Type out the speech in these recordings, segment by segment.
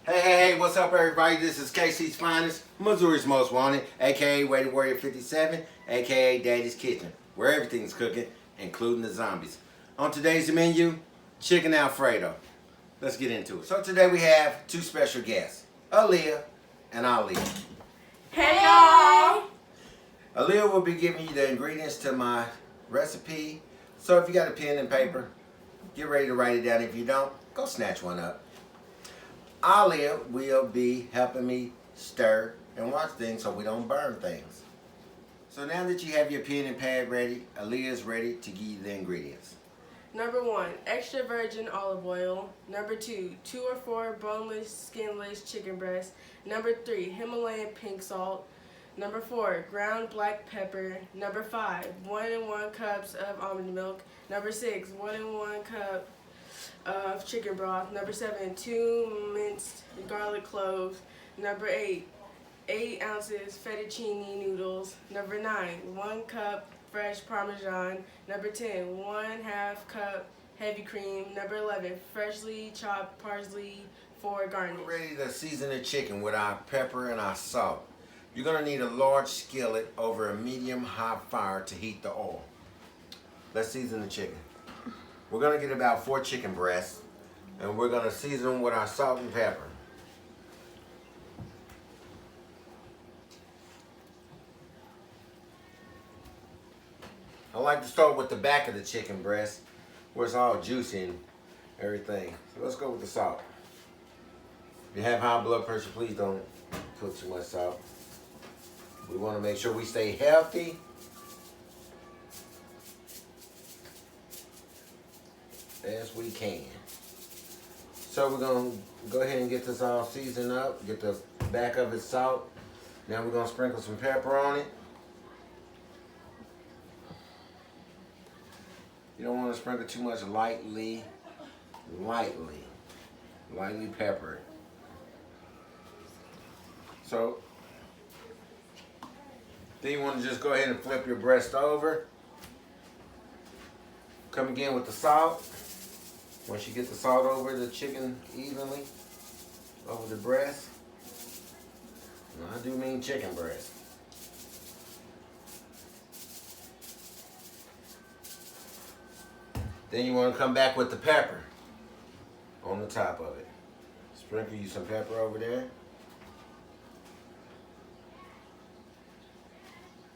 Hey, what's up everybody? This is KC's Finest, Missouri's Most Wanted, aka Weighted Warrior 57, aka Daddy's Kitchen, where everything's cooking, including the zombies. On today's menu, chicken Alfredo. Let's get into it. So today we have two special guests, Aaliyah and Ali. Hey y'all! Aaliyah will be giving you the ingredients to my recipe. So if you got a pen and paper, get ready to write it down. If you don't, go snatch one up. Aaliyah will be helping me stir and watch things so we don't burn things. So now that you have your pen and pad ready, Aaliyah is ready to give you the ingredients. Number 1, extra virgin olive oil. Number 2, 2 or 4 boneless, skinless chicken breasts. Number 3, Himalayan pink salt. Number 4, ground black pepper. Number 5, 1 and 1 cups of almond milk. Number 6, 1 and 1 cup of chicken broth. Number 7, 2 minced garlic cloves. Number 8, 8 ounces fettuccine noodles. Number 9, 1 cup fresh Parmesan. Number 10, 1/2 cup heavy cream. Number 11, freshly chopped parsley for garnish. We're ready to season the chicken with our pepper and our salt. You're going to need a large skillet over a medium-high fire to heat the oil. Let's season the chicken. We're going to get about 4 chicken breasts, and we're going to season them with our salt and pepper. I like to start with the back of the chicken breast, where it's all juicy and everything. So let's go with the salt. If you have high blood pressure, please don't put too much salt. We want to make sure we stay healthy. As we can. So we're going to go ahead and get this all seasoned up, get the back of it salt. Now we're going to sprinkle some pepper on it. You don't want to sprinkle too much, lightly pepper it. So then you want to just go ahead and flip your breast over. Come again with the salt. Once you get the salt over the chicken evenly, over the breast, and I do mean chicken breast. Then you want to come back with the pepper on the top of it. Sprinkle you some pepper over there.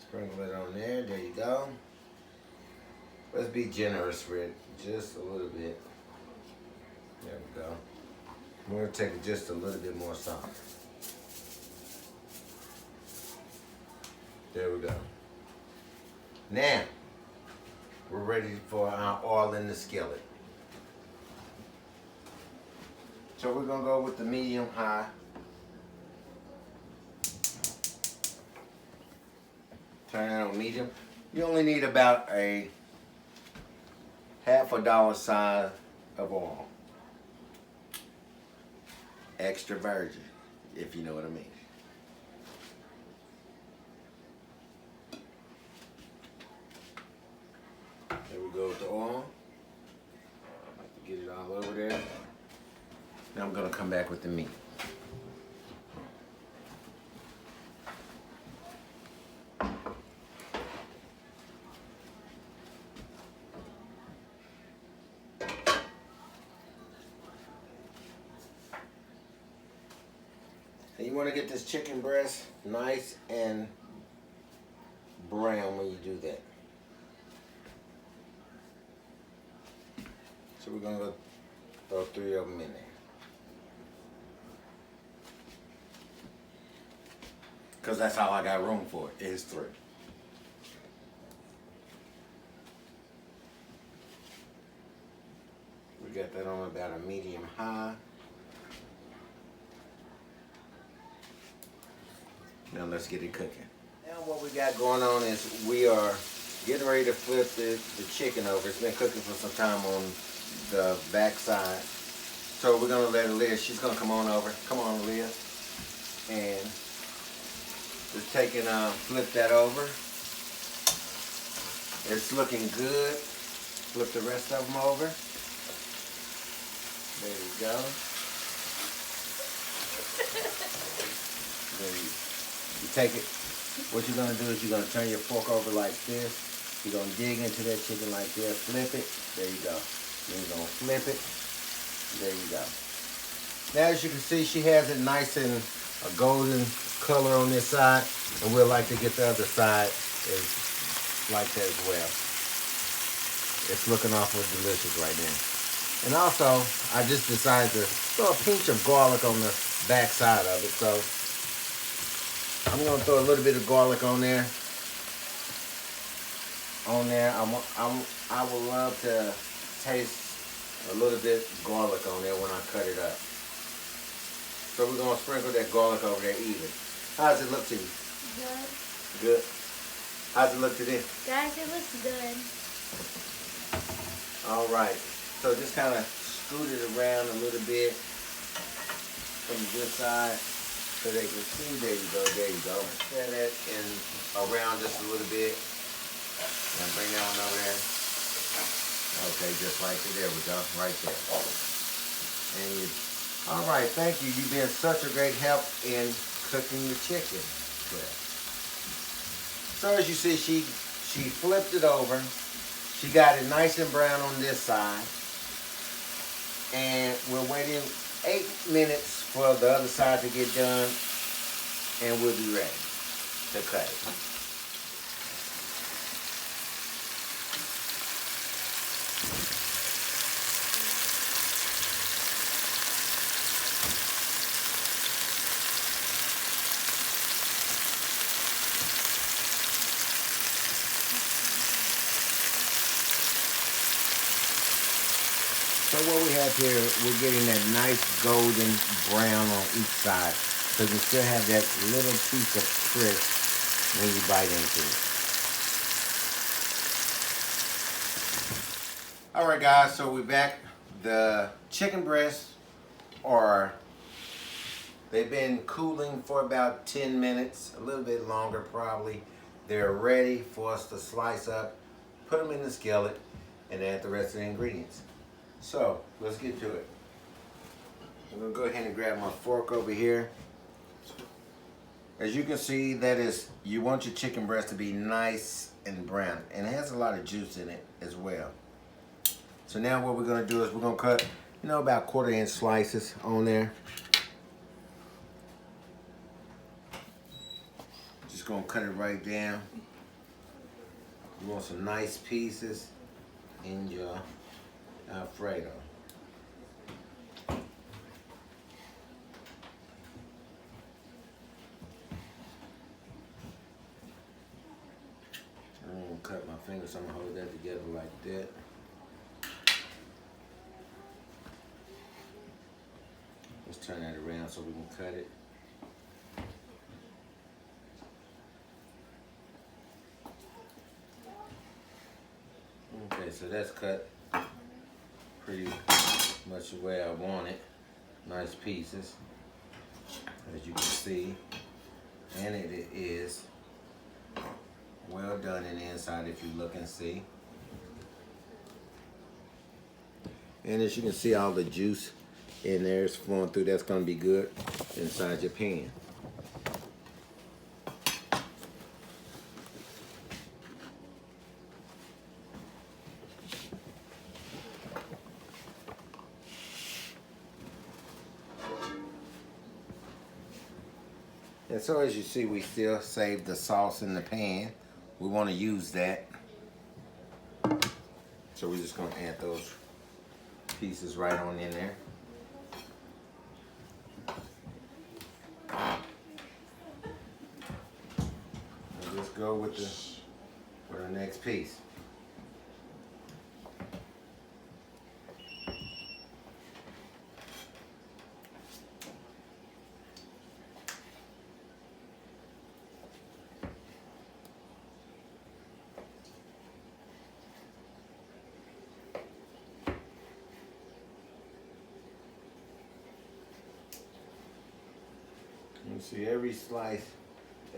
Sprinkle it on there, there you go. Let's be generous with it, just a little bit. There we go. We're going to take just a little bit more salt. There we go. Now, we're ready for our oil in the skillet. So we're going to go with the medium high. Turn it on medium. You only need about a half a dollar size of oil. Extra virgin, if you know what I mean. There we go with the oil. Get it all over there. Now I'm going to come back with the meat. And you want to get this chicken breast nice and brown when you do that. So we're going to throw 3 of them in there. Because that's all I got room for, is 3. We got that on about a medium high. Now let's get it cooking. Now what we got going on is we are getting ready to flip the chicken over. It's been cooking for some time on the back side. So we're going to let Aaliyah, she's going to come on over. Come on, Aaliyah. And just take and flip that over. It's looking good. Flip the rest of them over. There you go. you take it. What you're gonna do is you're gonna turn your fork over like this. You're gonna dig into that chicken like this, flip it. There you go. Then you're gonna flip it. There you go. Now as you can see, she has it nice and a golden color on this side, and we'll like to get the other side is like that as well. It's looking awful delicious right now. And also, I just decided to throw a pinch of garlic on the back side of it. So I'm gonna throw a little bit of garlic on there. I would love to taste a little bit garlic on there when I cut it up. So we're gonna sprinkle that garlic over there even. How does it look to you? Good. Good. How's it look to them? Guys, it looks good. All right. So just kind of scoot it around a little bit from this side so they can see. There you go. There you go. Set that in around just a little bit. And bring that one over there. Okay, just like it. There we go. Right there. And you. All right. Thank you. You've been such a great help in cooking the chicken. So as you see, she flipped it over. She got it nice and brown on this side. And we're waiting 8 minutes for the other side to get done. And we'll be ready to cut it. So what we have here, we're getting that nice golden brown on each side. So you still have that little piece of crisp when you bite into it. All right, guys, so we're back. The chicken breasts they've been cooling for about 10 minutes, a little bit longer probably. They're ready for us to slice up, put them in the skillet, and add the rest of the ingredients. So, let's get to it. I'm going to go ahead and grab my fork over here. As you can see, you want your chicken breast to be nice and brown. And it has a lot of juice in it as well. So now what we're going to do is we're going to cut, about 1/4 inch slices on there. Just going to cut it right down. You want some nice pieces in your Alfredo. I'm gonna cut my fingers, so I'm gonna hold that together like that. Let's turn that around so we can cut it. Okay, so that's cut pretty much the way I want it. Nice pieces, as you can see. And it is well done in the inside if you look and see. And as you can see, all the juice in there is flowing through. That's going to be good inside your pan. And so as you see, we still saved the sauce in the pan. We want to use that. So we're just going to add those pieces right on in there. And just go with the next piece. You see every slice,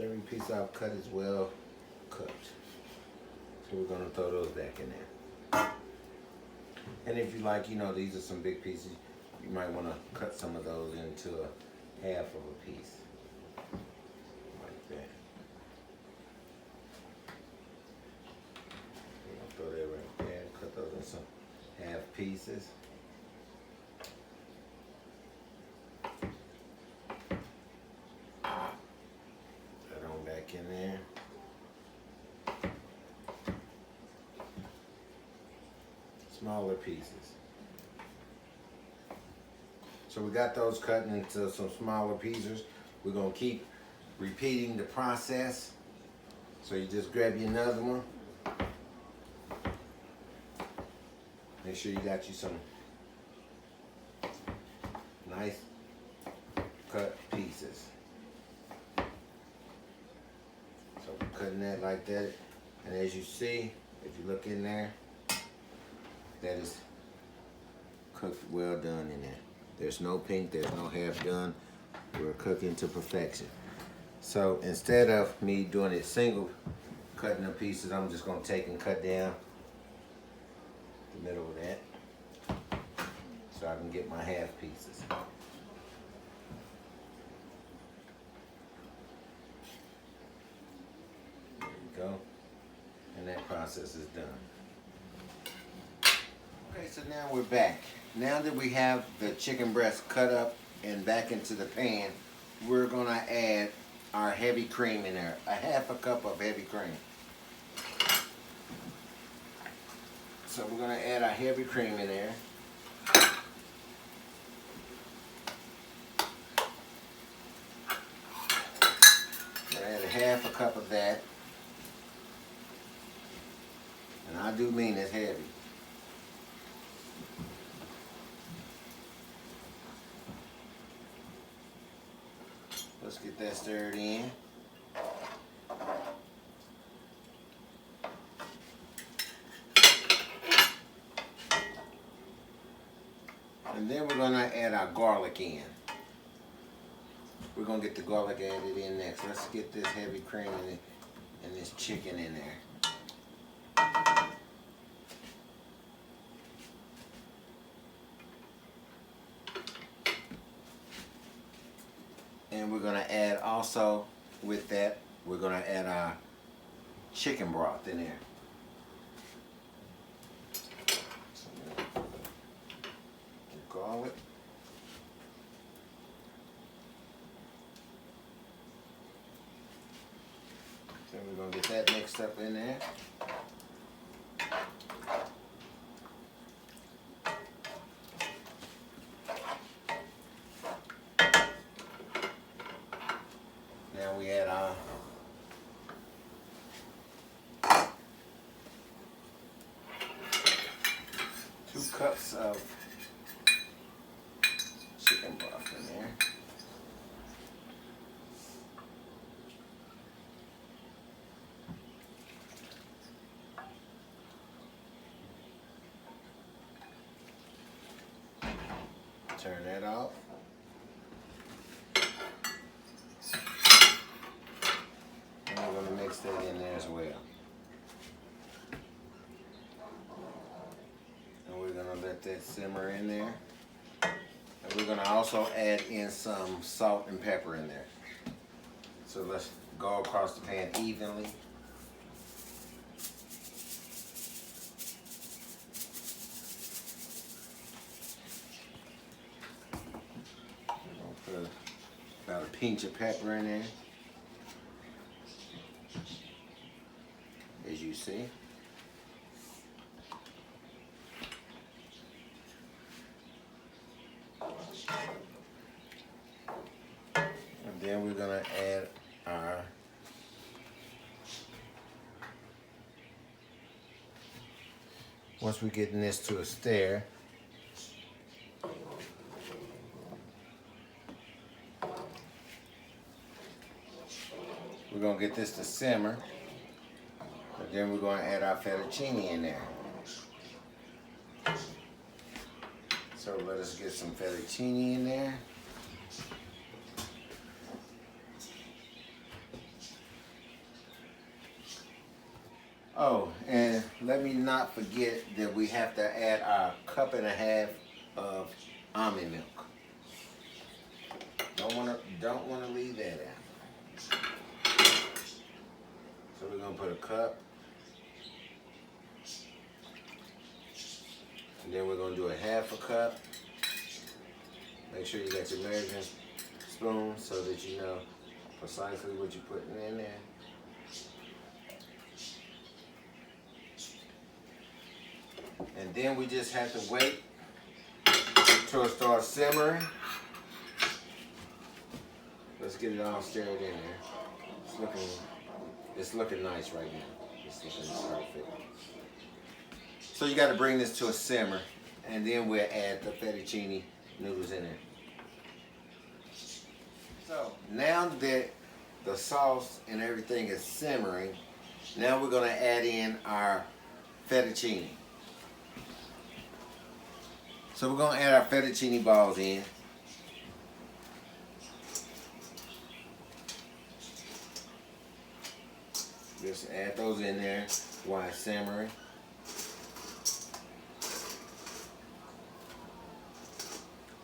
every piece I've cut is well cooked. So we're gonna throw those back in there. And if you like, these are some big pieces, you might wanna cut some of those into a half of a piece. pieces. Put it on back in there. Smaller pieces. So we got those cut into some smaller pieces. We're gonna keep repeating the process. So you just grab you another one. Make sure you got you some nice cut pieces. So we're cutting that like that. And as you see, if you look in there, that is cooked well done in there. There's no pink, there's no half done. We're cooking to perfection. So instead of me doing it single, cutting the pieces, I'm just gonna take and cut down the middle of that so I can get my half pieces. There you go. And that process is done. Okay, so now we're back. Now that we have the chicken breast cut up and back into the pan, we're gonna add our heavy cream in there. A half a cup of heavy cream. So we're gonna add our heavy cream in there. We're gonna add a half a cup of that. And I do mean it's heavy. Let's get that stirred in. And then we're gonna add our garlic in. We're gonna get the garlic added in next. Let's get this heavy cream and this chicken in there. And we're gonna add also with that, we're gonna add our chicken broth in there. Garlic. Then we're gonna get that mixed up in there. Now we add our two cups of chicken broth in there. Turn that off. And we're going to mix that in there as well. And we're going to let that simmer in there. And we're going to also add in some salt and pepper in there. So let's go across the pan evenly. We're going to put about a pinch of pepper in there, as you see. And then we're gonna add our once we're getting this to a stir, we're gonna get this to simmer, and then we're gonna add our fettuccine in there. So let us get some fettuccine in there. Oh, and let me not forget that we have to add our cup and a half of almond milk. Don't wanna leave that out. So we're gonna put a cup, and Then we're gonna do a half a cup. Make sure you got your measuring spoon so that you know precisely what you're putting in there. And then we just have to wait till it starts simmering. Let's get it all stirred in there. It's looking nice right now. It's looking perfect. So you got to bring this to a simmer, and then we'll add the fettuccine noodles in there. So now that the sauce and everything is simmering, now we're going to add in our fettuccine. So we're going to add our fettuccine balls in. Just add those in there while it's simmering.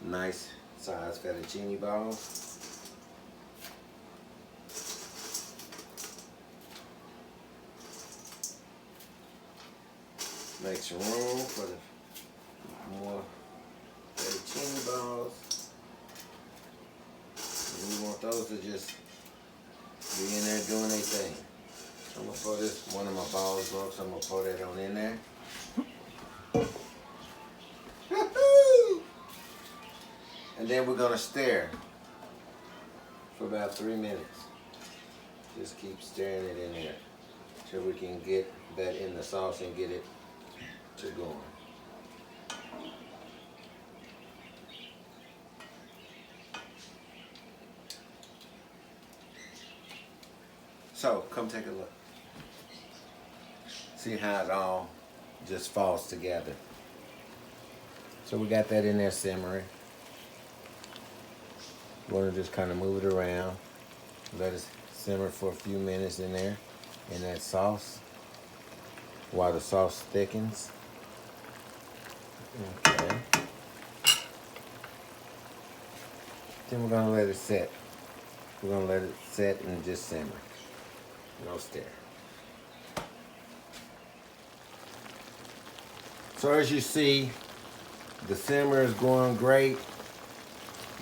Nice size fettuccine balls. Make some room for the more fettuccine balls. And we want those to just be in there doing their thing. I'm gonna pour this, one of my balls broke, so I'm gonna pour that on in there. And then we're gonna stir for about 3 minutes. Just keep stirring it in there till we can get that in the sauce and get it to going. So, come take a look. See how it all just falls together. So we got that in there simmering. We're gonna just kind of move it around. Let it simmer for a few minutes in there, in that sauce, while the sauce thickens. Okay. Then we're gonna let it set. We're gonna let it set and just simmer. No stir. So as you see, the simmer is going great.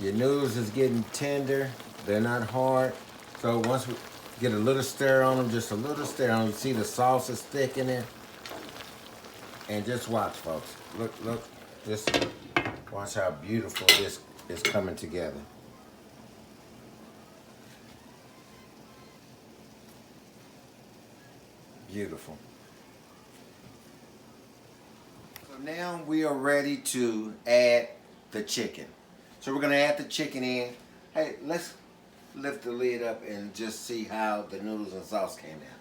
Your noodles is getting tender. They're not hard. So once we get a little stir on them, just a little stir on them, you see the sauce is thickening. And just watch, folks. Look. Just watch how beautiful this is coming together. Beautiful. So now we are ready to add the chicken. So we're gonna add the chicken in. Hey, let's lift the lid up and just see how the noodles and sauce came out.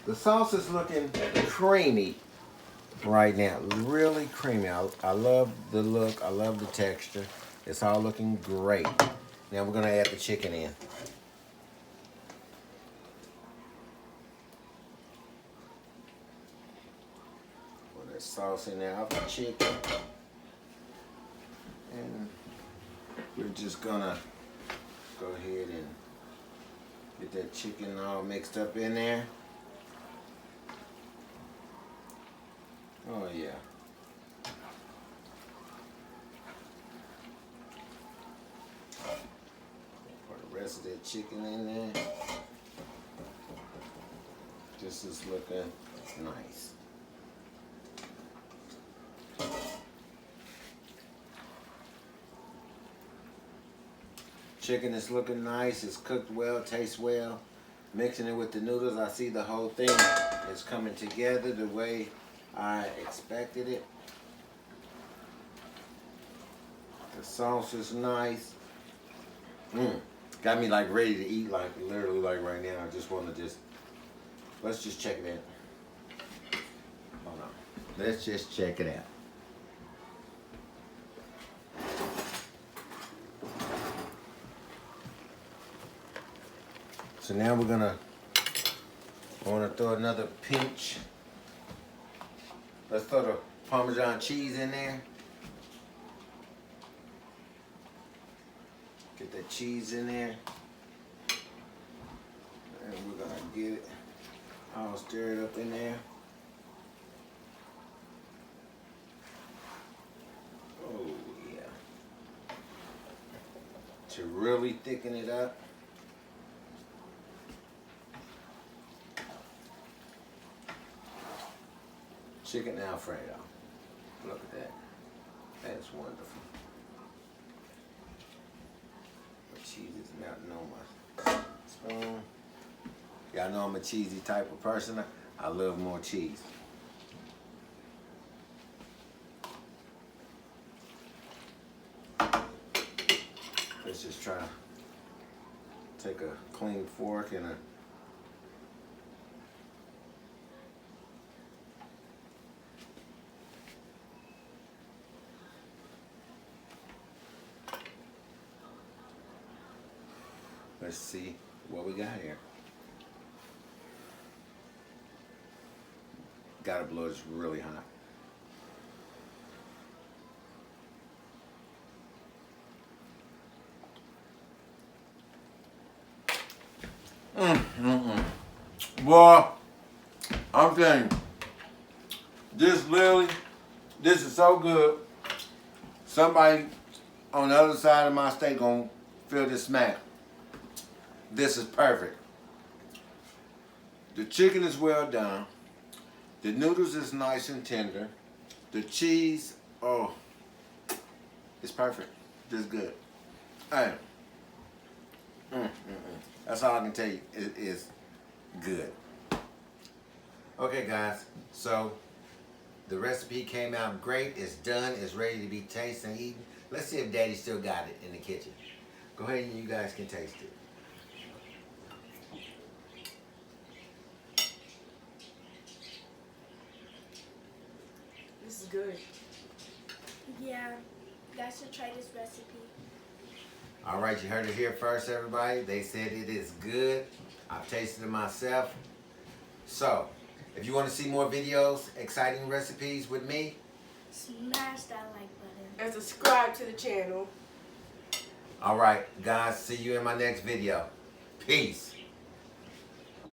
The sauce is looking creamy right now, really creamy. I love the look, I love the texture. It's all looking great. Now we're gonna add the chicken in. Put that sauce in there off the chicken. And we're just gonna go ahead and get that chicken all mixed up in there. Oh yeah. Put the rest of that chicken in there. This is looking nice. Chicken is looking nice. It's cooked well, tastes well. Mixing it with the noodles, I see the whole thing is coming together the way I expected it. The sauce is nice. Got me like ready to eat, like literally like right now. I just want to let's just check it out. Hold on. Let's just check it out. So now I want to throw another pinch. Let's throw the Parmesan cheese in there. Get that cheese in there. And we're gonna get it I'll stir it up in there. Oh yeah. To really thicken it up. Chicken Alfredo. Look at that. That's wonderful. The cheese is melting on my spoon. Y'all know I'm a cheesy type of person. I love more cheese. Let's just try to take a clean fork and a let's see what we got here. Gotta blow this really hot. Boy, I'm telling you, this is so good. Somebody on the other side of my state gonna feel this smack. This is perfect. The chicken is well done. The noodles is nice and tender. The cheese, oh, it's perfect. Just good. Hey, that's all I can tell you. It is good. Okay, guys. So the recipe came out great. It's done. It's ready to be tasted and eaten. Let's see if Daddy still got it in the kitchen. Go ahead and you guys can taste it. This is good. Yeah, you guys should try this recipe. All right, you heard it here first, everybody. They said it is good. I've tasted it myself. So, if you want to see more videos, exciting recipes with me, Smash that like button. And subscribe to the channel. all right, guys, see you in my next video. Peace.